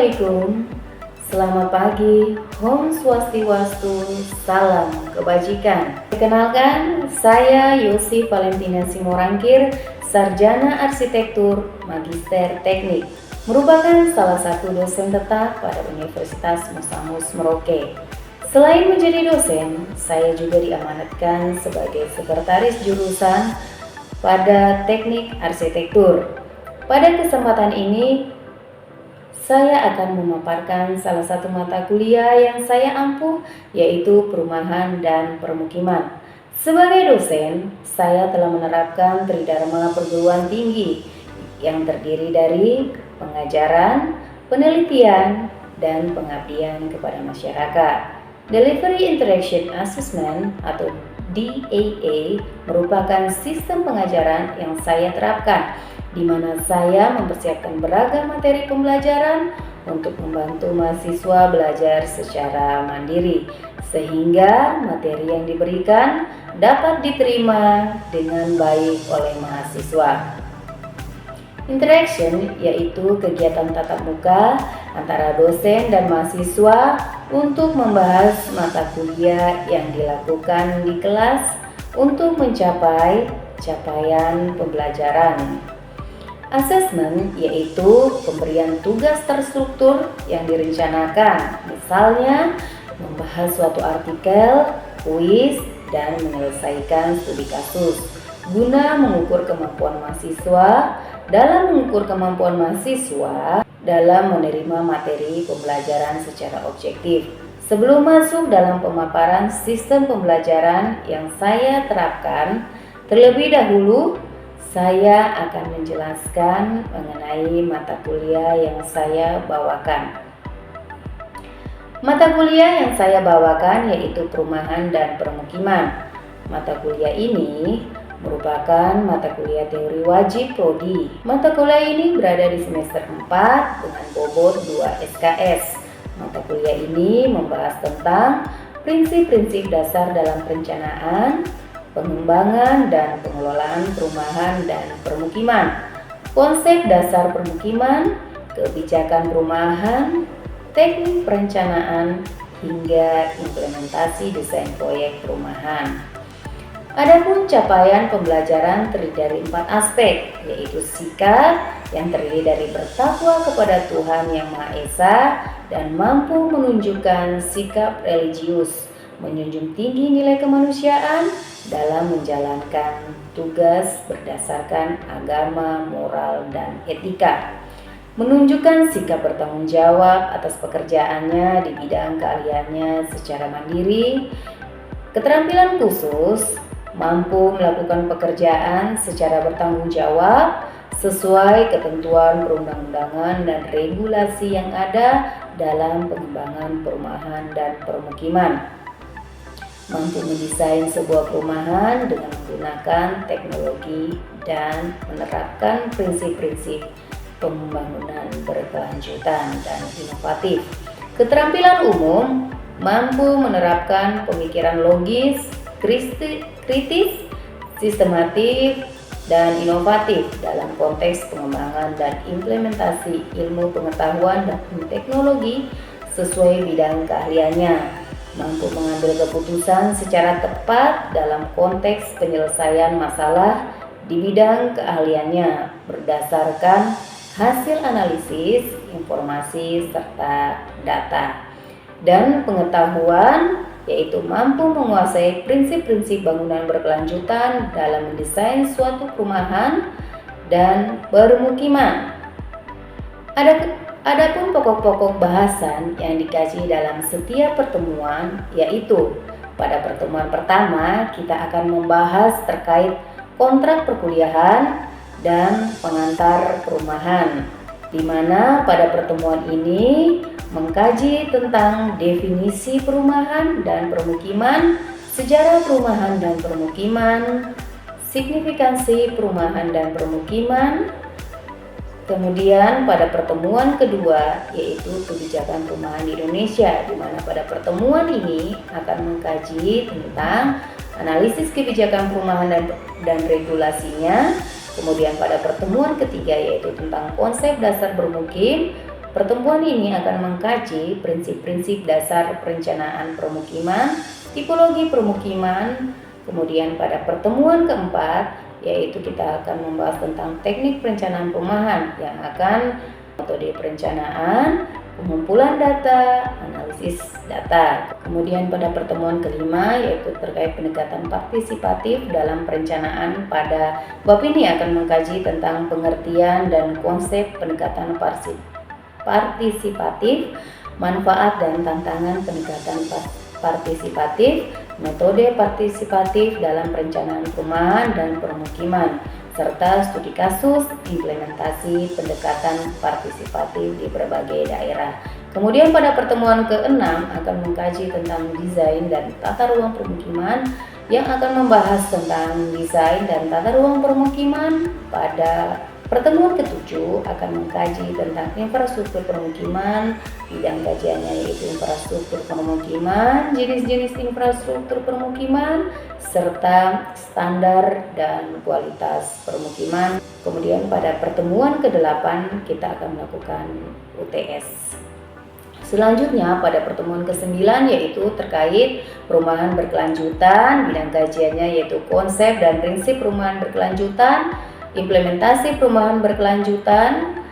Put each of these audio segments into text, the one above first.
Assalamualaikum, selamat pagi, Om Swastiwastu, salam kebajikan. Perkenalkan, saya Yosi Valentina Simorangkir, Sarjana Arsitektur, Magister Teknik, merupakan salah satu dosen tetap pada Universitas Musamus Merauke. Selain menjadi dosen, saya juga diamanatkan sebagai sekretaris jurusan pada Teknik Arsitektur. Pada kesempatan ini, saya akan memaparkan salah satu mata kuliah yang saya ampuh, yaitu perumahan dan permukiman. Sebagai dosen, saya telah menerapkan Tridharma Perguruan Tinggi yang terdiri dari pengajaran, penelitian, dan pengabdian kepada masyarakat. Delivery Interaction Assessment atau DAA merupakan sistem pengajaran yang saya terapkan, di mana saya mempersiapkan beragam materi pembelajaran untuk membantu mahasiswa belajar secara mandiri, sehingga materi yang diberikan dapat diterima dengan baik oleh mahasiswa. Interaction yaitu kegiatan tatap muka antara dosen dan mahasiswa untuk membahas mata kuliah yang dilakukan di kelas untuk mencapai capaian pembelajaran. Assessment yaitu pemberian tugas terstruktur yang direncanakan, misalnya membahas suatu artikel, kuis, dan menyelesaikan studi kasus, guna mengukur kemampuan mahasiswa dalam menerima materi pembelajaran secara objektif. Sebelum masuk dalam pemaparan sistem pembelajaran yang saya terapkan, terlebih dahulu saya akan menjelaskan mengenai mata kuliah yang saya bawakan. Mata kuliah yang saya bawakan yaitu perumahan dan permukiman. Mata kuliah ini merupakan mata kuliah teori wajib prodi. Mata kuliah ini berada di semester 4 dengan bobot 2 SKS. Mata kuliah ini membahas tentang prinsip-prinsip dasar dalam perencanaan, pengembangan dan pengelolaan perumahan dan permukiman, konsep dasar permukiman, kebijakan perumahan, teknik perencanaan, hingga implementasi desain proyek perumahan. Adapun capaian pembelajaran terdiri dari 4 aspek, yaitu sikap yang terdiri dari bertakwa kepada Tuhan Yang Maha Esa dan mampu menunjukkan sikap religius, menjunjung tinggi nilai kemanusiaan dalam menjalankan tugas berdasarkan agama, moral, dan etika, menunjukkan sikap bertanggung jawab atas pekerjaannya di bidang keahliannya secara mandiri, keterampilan khusus, mampu melakukan pekerjaan secara bertanggung jawab sesuai ketentuan perundang-undangan dan regulasi yang ada dalam pengembangan perumahan dan permukiman, mampu mendesain sebuah perumahan dengan menggunakan teknologi dan menerapkan prinsip-prinsip pembangunan berkelanjutan dan inovatif. Keterampilan umum, mampu menerapkan pemikiran logis, kritis, sistematik, dan inovatif dalam konteks pengembangan dan implementasi ilmu pengetahuan dan teknologi sesuai bidang keahliannya, mampu mengambil keputusan secara tepat dalam konteks penyelesaian masalah di bidang keahliannya berdasarkan hasil analisis, informasi, serta data, dan pengetahuan yaitu mampu menguasai prinsip-prinsip bangunan berkelanjutan dalam mendesain suatu perumahan dan permukiman. Adapun pokok-pokok bahasan yang dikaji dalam setiap pertemuan, yaitu pada pertemuan pertama kita akan membahas terkait kontrak perkuliahan dan pengantar perumahan, di mana pada pertemuan ini mengkaji tentang definisi perumahan dan permukiman, sejarah perumahan dan permukiman, signifikansi perumahan dan permukiman. Kemudian pada pertemuan kedua yaitu kebijakan perumahan di Indonesia, di mana pada pertemuan ini akan mengkaji tentang analisis kebijakan perumahan dan regulasinya. Kemudian pada pertemuan ketiga yaitu tentang konsep dasar bermukim, Pertemuan ini akan mengkaji prinsip-prinsip dasar perencanaan permukiman, tipologi permukiman. Kemudian pada pertemuan keempat, yaitu kita akan membahas tentang teknik perencanaan perumahan yang akan metode perencanaan, pengumpulan data, analisis data. Kemudian pada pertemuan kelima yaitu terkait pendekatan partisipatif dalam perencanaan. Pada bab ini akan mengkaji tentang pengertian dan konsep pendekatan partisipatif, manfaat dan tantangan pendekatan partisipatif, metode partisipatif dalam perencanaan perumahan dan permukiman, serta studi kasus implementasi pendekatan partisipatif di berbagai daerah. Kemudian pada pertemuan ke-6 akan mengkaji tentang desain dan tata ruang permukiman yang akan membahas tentang desain dan tata ruang permukiman. Pada pertemuan ke-7 akan mengkaji tentang infrastruktur permukiman, bidang kajiannya yaitu infrastruktur permukiman, jenis-jenis infrastruktur permukiman, serta standar dan kualitas permukiman. Kemudian pada pertemuan ke-8 kita akan melakukan UTS. Selanjutnya pada pertemuan ke-9 yaitu terkait perumahan berkelanjutan, bidang kajiannya yaitu konsep dan prinsip perumahan berkelanjutan, implementasi perumahan berkelanjutan.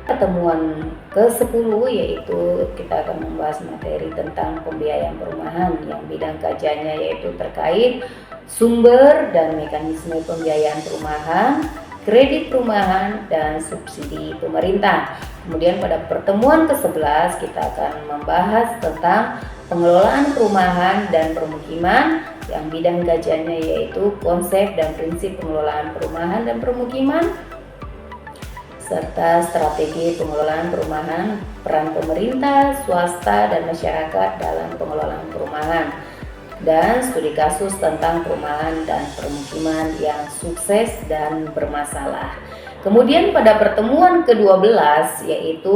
Pertemuan ke-10 yaitu kita akan membahas materi tentang pembiayaan perumahan yang bidang kajiannya yaitu terkait sumber dan mekanisme pembiayaan perumahan, kredit perumahan, dan subsidi pemerintah. Kemudian pada pertemuan ke-11 kita akan membahas tentang pengelolaan perumahan dan permukiman yang bidang kajiannya yaitu konsep dan prinsip pengelolaan perumahan dan permukiman, serta strategi pengelolaan perumahan, peran pemerintah, swasta, dan masyarakat dalam pengelolaan perumahan, dan studi kasus tentang perumahan dan permukiman yang sukses dan bermasalah. Kemudian pada pertemuan ke-12 yaitu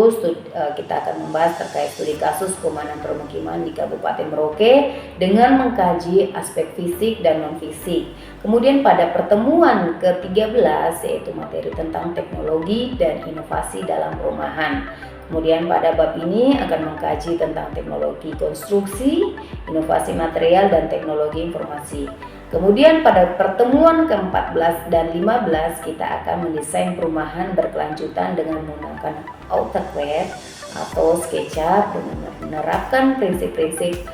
kita akan membahas terkait studi kasus perumahan permukiman di Kabupaten Merauke dengan mengkaji aspek fisik dan non-fisik. Kemudian pada pertemuan ke-13 yaitu materi tentang teknologi dan inovasi dalam perumahan. Kemudian pada bab ini akan mengkaji tentang teknologi konstruksi, inovasi material, dan teknologi informasi. Kemudian pada pertemuan ke-14 dan 15 kita akan mendesain perumahan berkelanjutan dengan menggunakan AutoCAD atau SketchUp dengan menerapkan prinsip-prinsip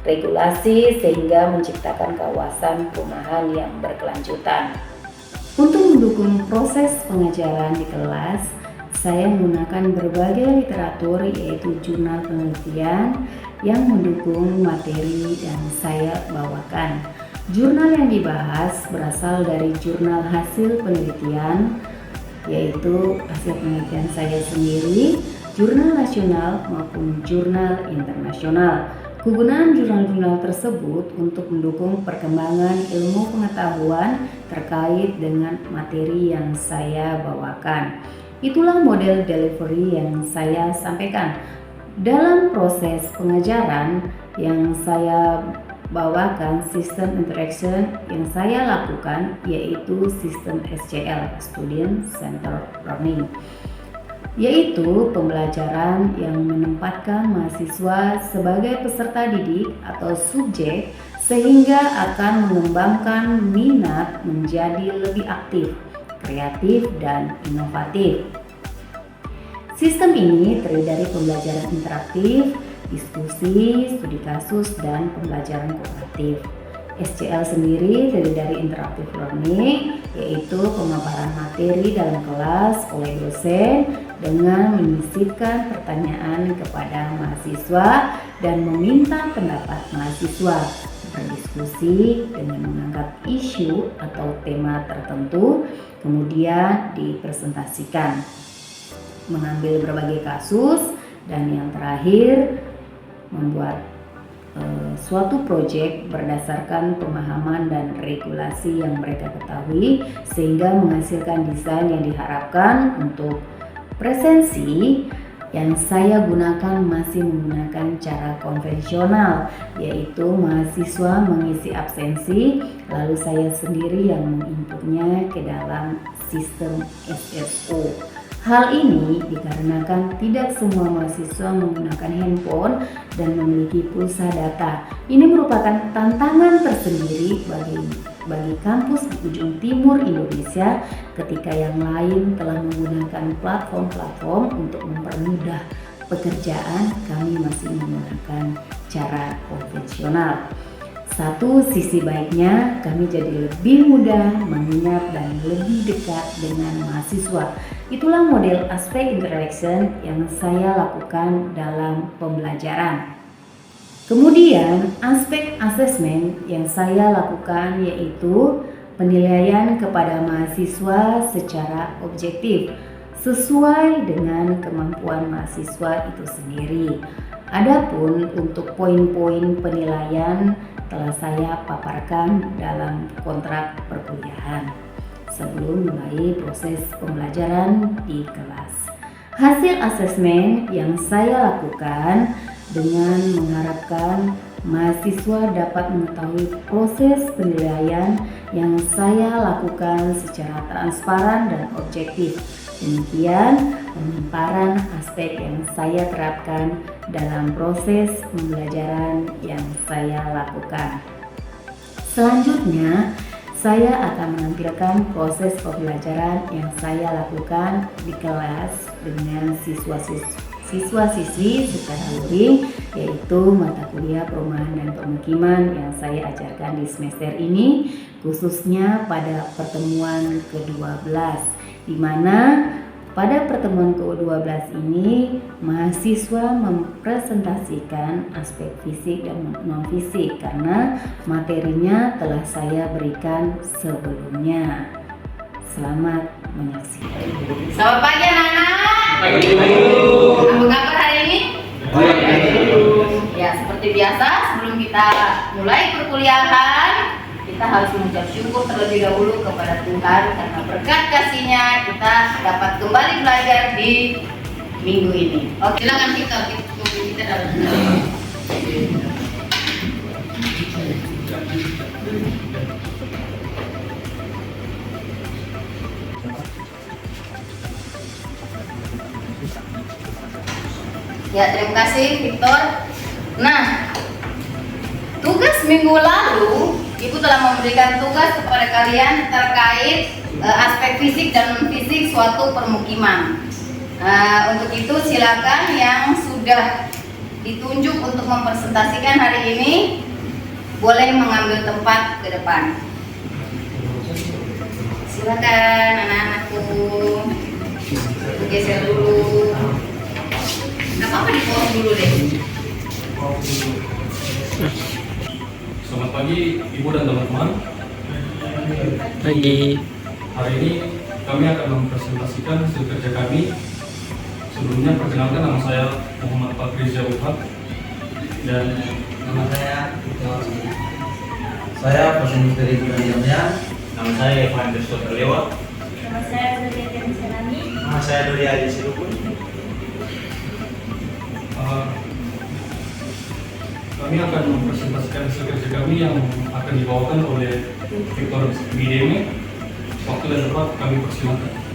regulasi sehingga menciptakan kawasan perumahan yang berkelanjutan. Untuk mendukung proses pengajaran di kelas, saya menggunakan berbagai literatur yaitu jurnal penelitian yang mendukung materi yang saya bawakan. Jurnal yang dibahas berasal dari jurnal hasil penelitian, yaitu hasil penelitian saya sendiri, jurnal nasional maupun jurnal internasional. Kegunaan jurnal-jurnal tersebut untuk mendukung perkembangan ilmu pengetahuan terkait dengan materi yang saya bawakan. Itulah model delivery yang saya sampaikan. Dalam proses pengajaran yang saya bawakan, sistem interaction yang saya lakukan yaitu sistem SCL, Student Centered Learning, yaitu pembelajaran yang menempatkan mahasiswa sebagai peserta didik atau subjek sehingga akan mengembangkan minat menjadi lebih aktif, kreatif, dan inovatif. Sistem ini terdiri dari pembelajaran interaktif, diskusi, studi kasus, dan pembelajaran kooperatif. SCL sendiri terdiri dari interactive learning, yaitu pemaparan materi dalam kelas oleh dosen dengan menyisipkan pertanyaan kepada mahasiswa dan meminta pendapat mahasiswa, berdiskusi dengan mengangkat isu atau tema tertentu, kemudian dipresentasikan, mengambil berbagai kasus, dan yang terakhir membuat suatu proyek berdasarkan pemahaman dan regulasi yang mereka ketahui sehingga menghasilkan desain yang diharapkan. Untuk presensi yang saya gunakan masih menggunakan cara konvensional, yaitu mahasiswa mengisi absensi lalu saya sendiri yang menginputnya ke dalam sistem SSO. Hal ini dikarenakan tidak semua mahasiswa menggunakan handphone dan memiliki pulsa data. Ini merupakan tantangan tersendiri bagi kampus di ujung timur Indonesia ketika yang lain telah menggunakan platform-platform untuk mempermudah pekerjaan, kami masih menggunakan cara konvensional. Satu sisi baiknya, kami jadi lebih mudah mengingat dan lebih dekat dengan mahasiswa. Itulah model aspek interaction yang saya lakukan dalam pembelajaran. Kemudian, aspek asesmen yang saya lakukan yaitu penilaian kepada mahasiswa secara objektif, sesuai dengan kemampuan mahasiswa itu sendiri. Adapun untuk poin-poin penilaian telah saya paparkan dalam kontrak perkuliahan sebelum mulai proses pembelajaran di kelas. Hasil asesmen yang saya lakukan dengan mengharapkan mahasiswa dapat mengetahui proses penilaian yang saya lakukan secara transparan dan objektif. Demikian pemaparan aspek yang saya terapkan dalam proses pembelajaran yang saya lakukan. Selanjutnya, saya akan menampilkan proses pembelajaran yang saya lakukan di kelas dengan siswa-siswi secara luring, yaitu mata kuliah perumahan dan pemukiman yang saya ajarkan di semester ini, khususnya pada pertemuan ke-12, di mana pada pertemuan ke-12 ini mahasiswa mempresentasikan aspek fisik dan non-fisik karena materinya telah saya berikan sebelumnya. Selamat menyaksikan. Selamat pagi anak-anak. Pagi. Apa kabar hari ini? Ya, seperti biasa sebelum kita mulai perkuliahan, kita harus mengucap syukur terlebih dahulu kepada Tuhan karena berkat kasih-Nya kita dapat kembali belajar di minggu ini. Oke, silakan kita dalam. Ya, terima kasih Victor. Nah, tugas minggu lalu Ibu telah memberikan tugas kepada kalian terkait aspek fisik dan non fisik suatu permukiman. Untuk itu silakan yang sudah ditunjuk untuk mempresentasikan hari ini boleh mengambil tempat ke depan. Silakan anak-anakku, geser dulu. Gak apa-apa di pause dulu deh. Selamat pagi Ibu dan teman-teman. Pagi. Hari ini kami akan mempresentasikan hasil kerja kami. Sebelumnya perkenalkan, nama saya Muhammad Fakriza Uhab dan Nama saya Presiden dari Budaya. Nama saya Evan Christopher Lewat. Nama saya Zulia Tenselani. Nama saya Dodi Adi Sirupun. kami akan mempresentasikan hasil kerja kami yang akan dibawakan oleh Victor Bideme. Waktu dan tempat kami persilakan.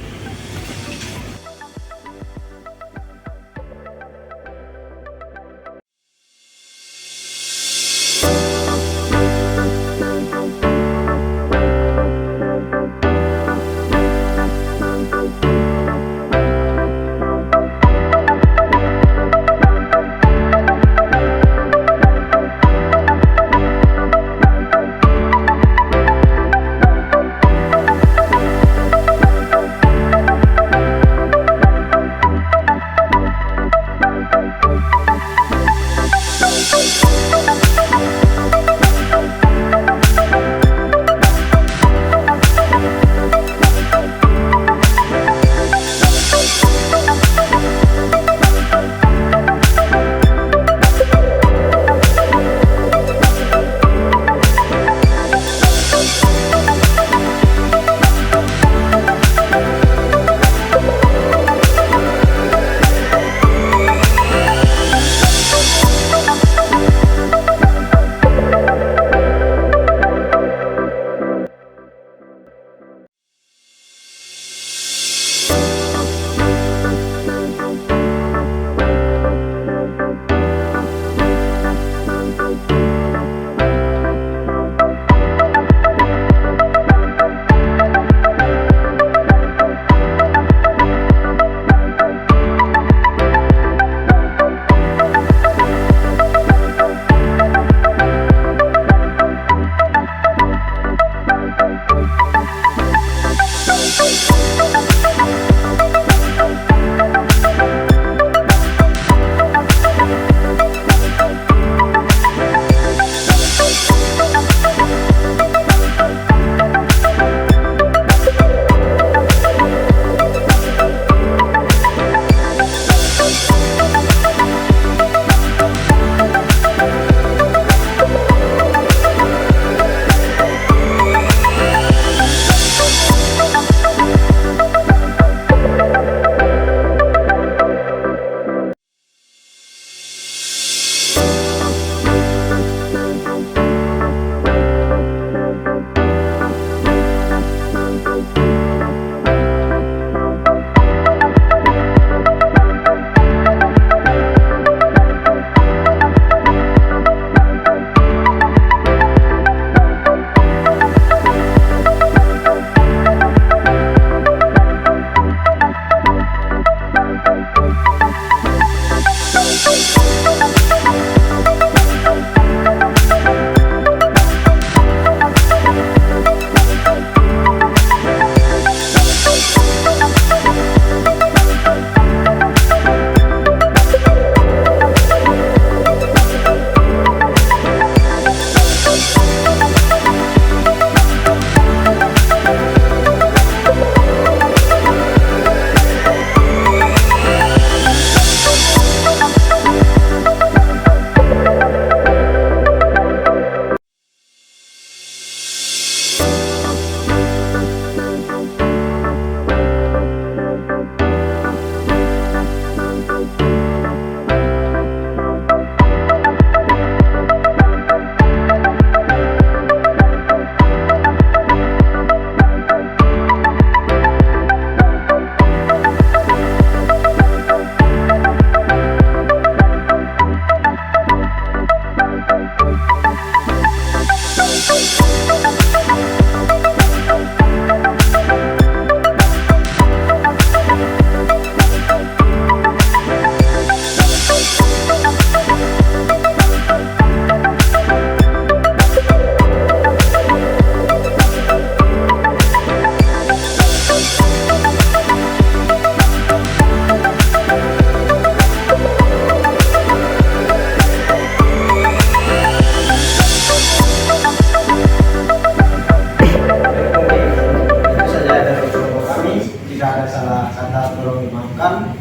Jika ada salah kata tolong dimaafkan.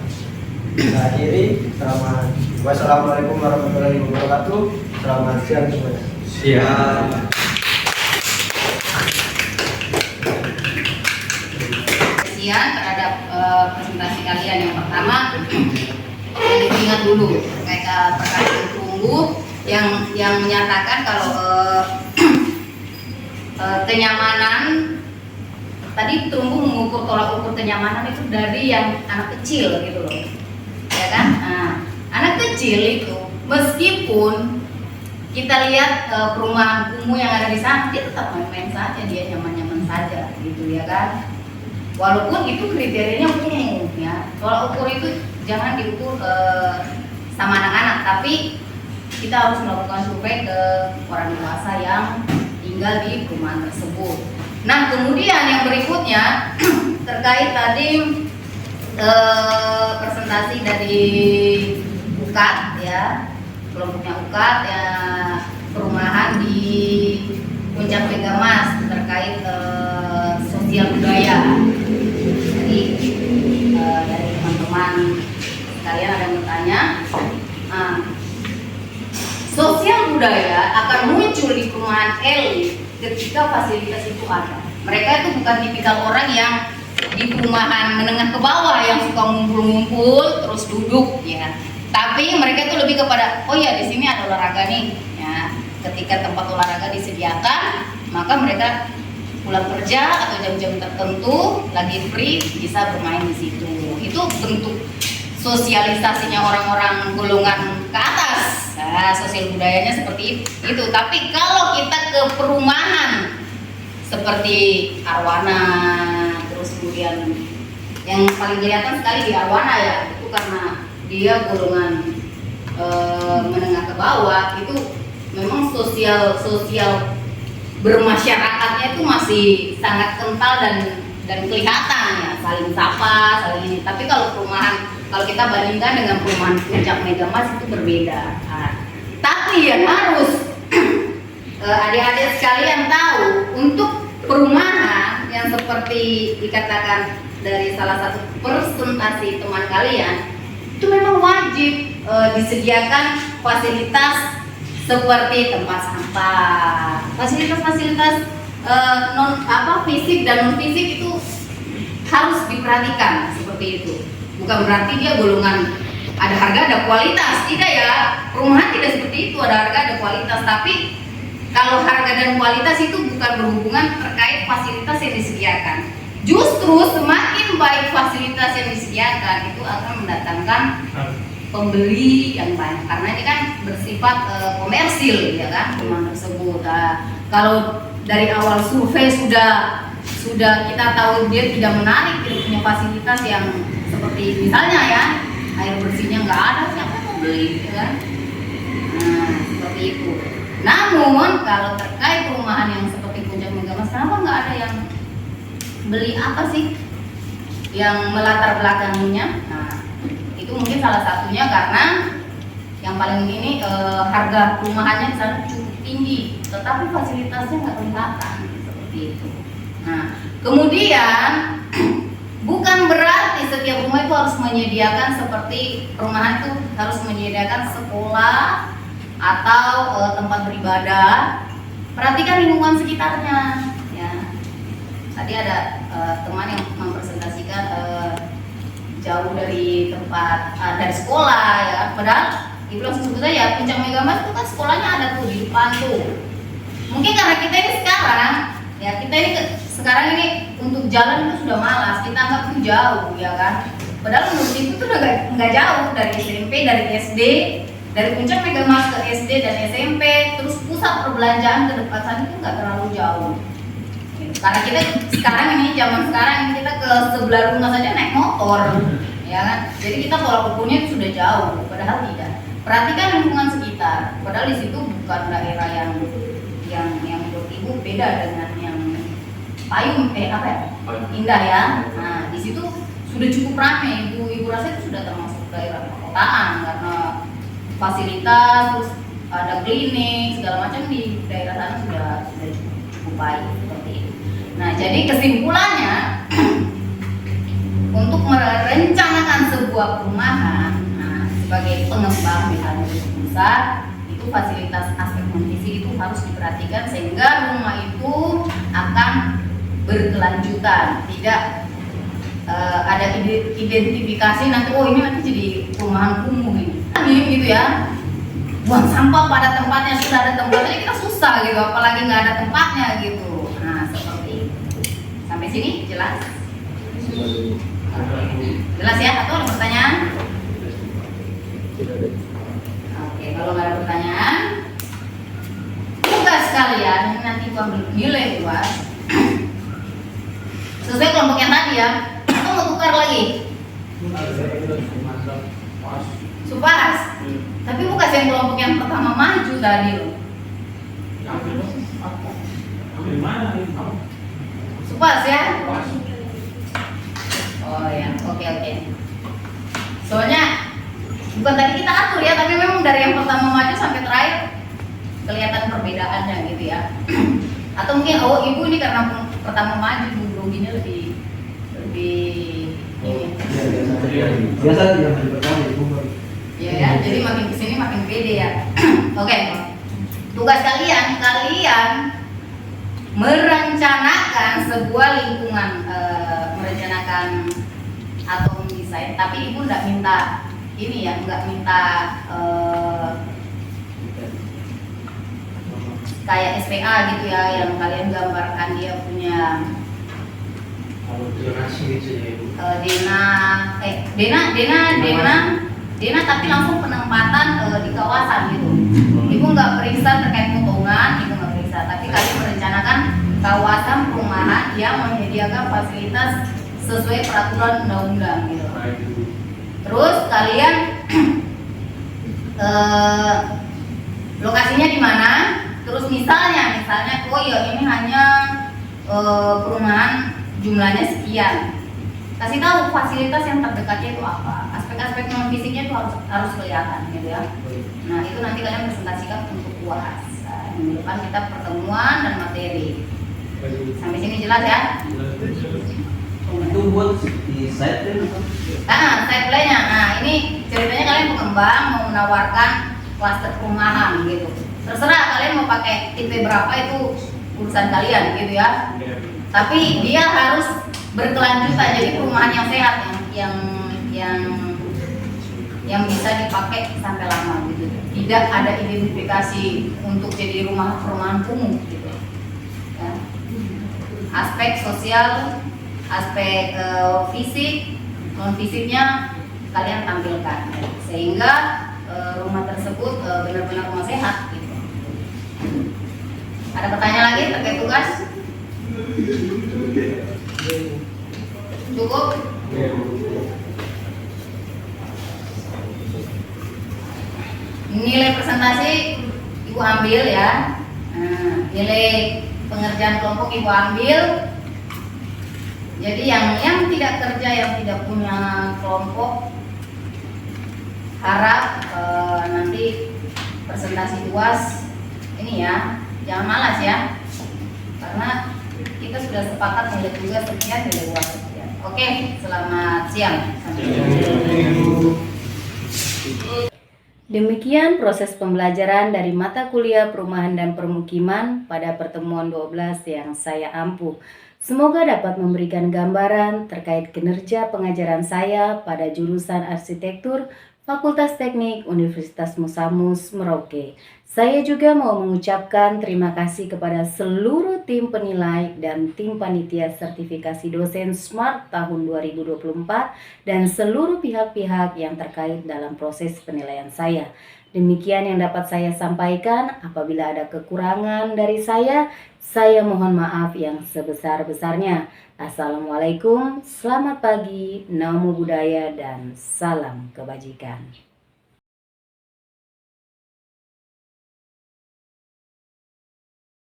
Saya akhiri. Wassalamualaikum warahmatullahi wabarakatuh. Selamat siang semuanya. Siap. Kasihan terhadap presentasi kalian. Yang pertama, ingat dulu kayak perkataan Terumbu yang menyatakan kalau kenyamanan tadi Terumbu mengukur tolak ukur kenyamanan itu dari yang anak kecil gitu loh, ya kan? Nah, anak kecil itu meskipun kita lihat perumahan kumuh yang ada di sana, dia tetap main-main saja, dia nyaman-nyaman saja gitu ya kan? Walaupun itu kriterianya umum ya, tolak ukur itu jangan diukur sama anak-anak, tapi kita harus melakukan survei ke orang dewasa yang tinggal di perumahan tersebut. Nah, kemudian yang berikutnya terkait tadi presentasi dari UKAD ya, kelompoknya UKAD ya, perumahan di Puncak Megamas terkait sosial budaya. Jadi dari teman-teman kalian ada yang bertanya, sosial budaya akan muncul di perumahan elit ketika fasilitas itu ada. Mereka itu bukan tipikal orang yang di perumahan menengah ke bawah yang suka ngumpul-ngumpul terus duduk ya. Tapi mereka itu lebih kepada, oh ya di sini ada olahraga nih ya. Ketika tempat olahraga disediakan, maka mereka pulang kerja atau jam-jam tertentu lagi free bisa bermain di situ. Itu bentuk sosialisasinya orang-orang golongan ke atas. Nah, sosial budayanya seperti itu. Tapi kalau kita ke perumahan seperti Arwana, terus kemudian yang paling kelihatan sekali di Arwana ya, itu karena dia golongan menengah ke bawah, itu memang sosial bermasyarakatnya itu masih sangat kental dan kelihatan ya, saling sapa, saling ini. Tapi kalau perumahan, kalau kita bandingkan dengan perumahan Puncak Megamas itu berbeda. Nah, tapi yang harus adik-adik sekalian tahu, untuk perumahan yang seperti dikatakan dari salah satu presentasi teman kalian, itu memang wajib disediakan fasilitas seperti tempat sampah, fasilitas-fasilitas fisik dan non fisik itu harus diperhatikan seperti itu. Bukan berarti dia golongan ada harga ada kualitas, tidak ya. Perumahan tidak seperti itu, ada harga ada kualitas. Tapi kalau harga dan kualitas itu bukan berhubungan terkait fasilitas yang disediakan. Justru semakin baik fasilitas yang disediakan itu akan mendatangkan pembeli yang banyak, karena ini kan bersifat komersil ya kan perumahan tersebut. Kalau dari awal survei sudah kita tahu dia tidak menarik, dia punya fasilitas yang seperti misalnya ya air bersihnya nggak ada, siapa yang mau beli ya kan? Nah seperti itu. Namun kalau terkait perumahan yang seperti Puncak Megamas, kenapa nggak ada yang beli? Apa sih yang melatar belakanginya? Nah itu mungkin salah satunya karena yang paling ini harga perumahannya di sana cukup tinggi, tetapi fasilitasnya nggak kelihatan seperti itu. Nah kemudian bukan berarti setiap rumah itu harus menyediakan seperti perumahan itu harus menyediakan sekolah atau tempat beribadah. Perhatikan lingkungan sekitarnya ya. Tadi ada teman yang mempresentasikan jauh dari tempat dari sekolah ya, padahal ibu langsung sebut aja Puncak Megamas itu kan sekolahnya ada tuh di depan tuh. Mungkin karena kita ini sekarang ya, kita ini sekarang ini untuk jalan itu sudah malas, kita anggap itu jauh ya kan. Padahal menurut itu tuh udah nggak jauh dari SMP, dari SD, dari Puncak Megamas ke SD dan SMP, terus pusat perbelanjaan ke depan sana itu nggak terlalu jauh. Karena kita sekarang ini zaman sekarang ini kita ke sebelah rumah saja naik motor, ya kan. Jadi kita tolak ukurnya itu sudah jauh, padahal tidak. Perhatikan lingkungan sekitar, padahal di situ bukan daerah yang menurut ibu beda dengan yang Payung Indah ya. Nah di situ sudah cukup ramai, ibu rasa itu sudah termasuk daerah perkotaan karena fasilitas, terus ada klinik segala macam di daerah sana sudah cukup baik seperti itu. Nah jadi kesimpulannya untuk merencanakan sebuah perumahan, nah, sebagai pengembang misalnya di pusat, itu fasilitas aspek non fisik itu harus diperhatikan sehingga rumah itu akan berkelanjutan, tidak ada identifikasi nanti oh ini nanti jadi perumahan kumuh ini gitu ya. Buang sampah pada tempatnya, sudah ada tempatnya kita susah gitu, apalagi nggak ada tempatnya gitu. Nah seperti itu. Sampai sini jelas? Jelas ya? Atau ada pertanyaan? Oke, kalau nggak ada pertanyaan, tugas kalian ini nanti gua ambil nilai tugas sesuai kelompok yang tadi ya. Atau mau tukar lagi? Supas. Tapi bukan yang kelompok yang pertama maju tadi loh. Supas ya? Oh ya, oke. Soalnya bukan tadi kita atur ya, tapi memang dari yang pertama maju sampai terakhir kelihatan perbedaannya gitu ya. Atau mungkin oh ibu ini karena pertama maju ruginya lebih ini. Biasa yang pertama ibu. Ya, jadi makin kesini makin pede ya. Oke, tugas kalian merencanakan sebuah lingkungan, merencanakan atau mendesain. Tapi ibu nggak minta ini ya, nggak minta kayak SPA gitu ya, yang kalian gambarkan dia punya Dena tapi langsung penempatan di kawasan gitu. Ibu nggak periksa terkait potongan, ibu nggak periksa, tapi kalian merencanakan kawasan perumahan yang menyediakan fasilitas sesuai peraturan undang-undang gitu. Terus kalian lokasinya di mana? Terus misalnya oh ya ini hanya perumahan jumlahnya sekian. Kasih tahu fasilitas yang terdekatnya itu apa, aspek-aspek non fisiknya itu harus kelihatan gitu ya. Nah itu nanti kalian presentasikan untuk UAS. Nah, minggu depan kita pertemuan dan materi. Sampai sini jelas ya? Itu buat di site Site plan-nya. Nah ini ceritanya kalian pengembang mau menawarkan klaster perumahan gitu. Terserah kalian mau pakai tipe berapa itu urusan kalian gitu ya. Tapi dia harus berkelanjutan, jadi perumahan yang sehat yang bisa dipakai sampai lama gitu. Tidak ada identifikasi untuk jadi perumahan kumuh gitu. Ya. Aspek sosial, aspek fisik, non fisiknya kalian tampilkan sehingga rumah tersebut benar-benar rumah sehat gitu. Ada pertanyaan lagi terkait tugas? Cukup? Nilai presentasi ibu ambil ya. Nilai pengerjaan kelompok ibu ambil. Jadi yang tidak kerja, yang tidak punya kelompok, harap nanti presentasi UAS ini ya, jangan malas ya, karena kita sudah sepakat nilai tugas sekian, nilai UAS sekian. Oke, selamat siang. Demikian proses pembelajaran dari mata kuliah perumahan dan permukiman pada pertemuan 12 yang saya ampuh. Semoga dapat memberikan gambaran terkait kinerja pengajaran saya pada jurusan arsitektur Fakultas Teknik Universitas Musamus, Merauke. Saya juga mau mengucapkan terima kasih kepada seluruh tim penilai dan tim panitia sertifikasi dosen SMART tahun 2024 dan seluruh pihak-pihak yang terkait dalam proses penilaian saya. Demikian yang dapat saya sampaikan. Apabila ada kekurangan dari saya mohon maaf yang sebesar-besarnya. Assalamualaikum, selamat pagi, namo buddhaya, dan salam kebajikan.